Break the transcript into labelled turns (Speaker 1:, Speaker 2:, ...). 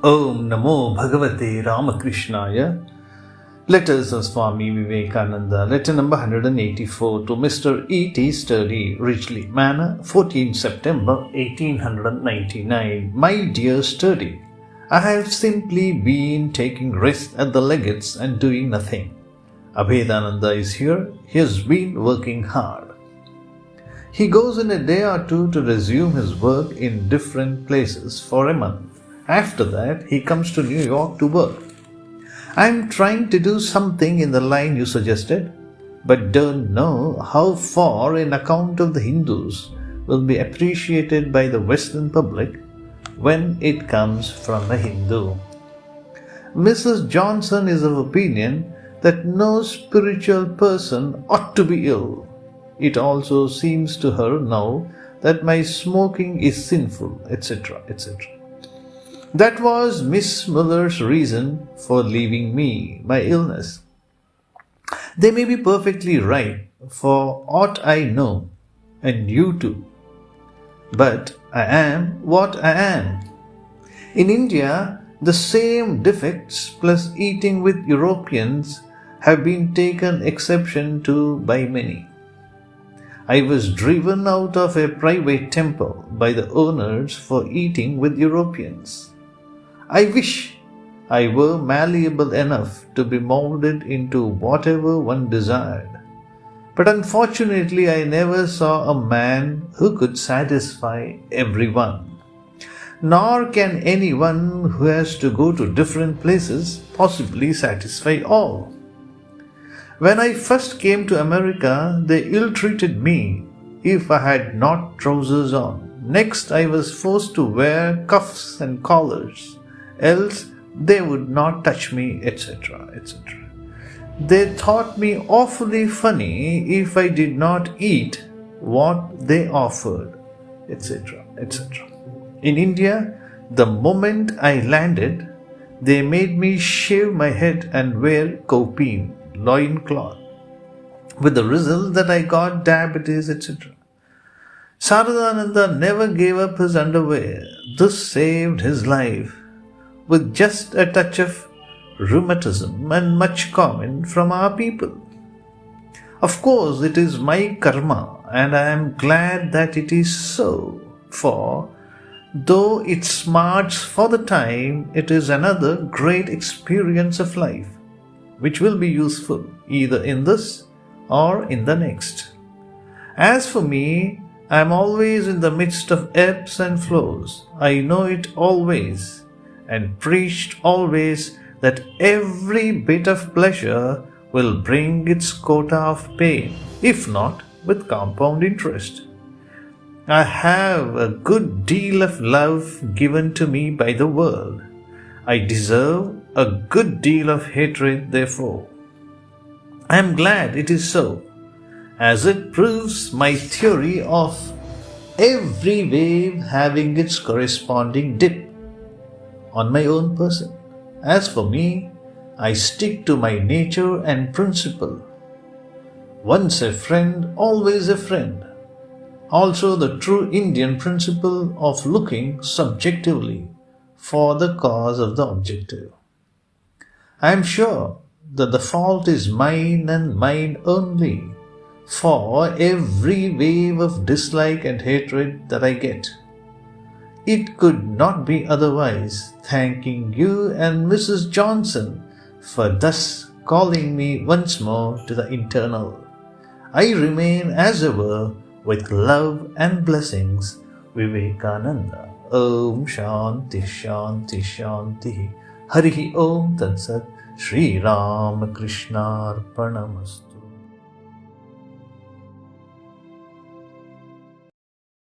Speaker 1: Om Namo Bhagavate Ramakrishnaya. Letters of Swami Vivekananda, letter number 184 to Mr. E.T. Sturdy, Ridgely Manor, 14 September 1899. My dear Sturdy, I have simply been taking rest at the legates and doing nothing. Abhedananda is here. He has been working hard. He goes in a day or two to resume his work in different places for a month. After that, he comes to New York to work. I am trying to do something in the line you suggested, but don't know how far an account of the Hindus will be appreciated by the Western public when it comes from a Hindu. Mrs. Johnson is of opinion that no spiritual person ought to be ill. It also seems to her now that my smoking is sinful, etc., etc. That was Miss Miller's reason for leaving me, my illness. They may be perfectly right, for aught I know, and you too. But I am what I am. In India, the same defects plus eating with Europeans have been taken exception to by many. I was driven out of a private temple by the owners for eating with Europeans. I wish I were malleable enough to be molded into whatever one desired. But unfortunately, I never saw a man who could satisfy everyone. Nor can anyone who has to go to different places possibly satisfy all. When I first came to America, they ill-treated me if I had not trousers on. Next, I was forced to wear cuffs and collars. Else they would not touch me, etc., etc. They thought me awfully funny if I did not eat what they offered, etc., etc. In India, the moment I landed, they made me shave my head and wear kopeen, loincloth, with the result that I got diabetes, etc. Saradananda never gave up his underwear. This saved his life. With just a touch of rheumatism and much comment from our people. Of course, it is my karma, and I am glad that it is so, for though it smarts for the time, it is another great experience of life, which will be useful either in this or in the next. As for me, I am always in the midst of ebbs and flows. I know it always, and preached always that every bit of pleasure will bring its quota of pain, if not with compound interest. I have a good deal of love given to me by the world. I deserve a good deal of hatred, therefore. I am glad it is so, as it proves my theory of every wave having its corresponding dip on my own person. As for me, I stick to my nature and principle. Once a friend, always a friend. Also the true Indian principle of looking subjectively for the cause of the objective. I am sure that the fault is mine and mine only, for every wave of dislike and hatred that I get. It could not be otherwise, thanking you and Mrs. Johnson for thus calling me once more to the eternal. I remain as ever with love and blessings, Vivekananda. Om Shanti Shanti Shanti. Harihi Om Tat Sat. Sri Ramakrishna Arpanamastu.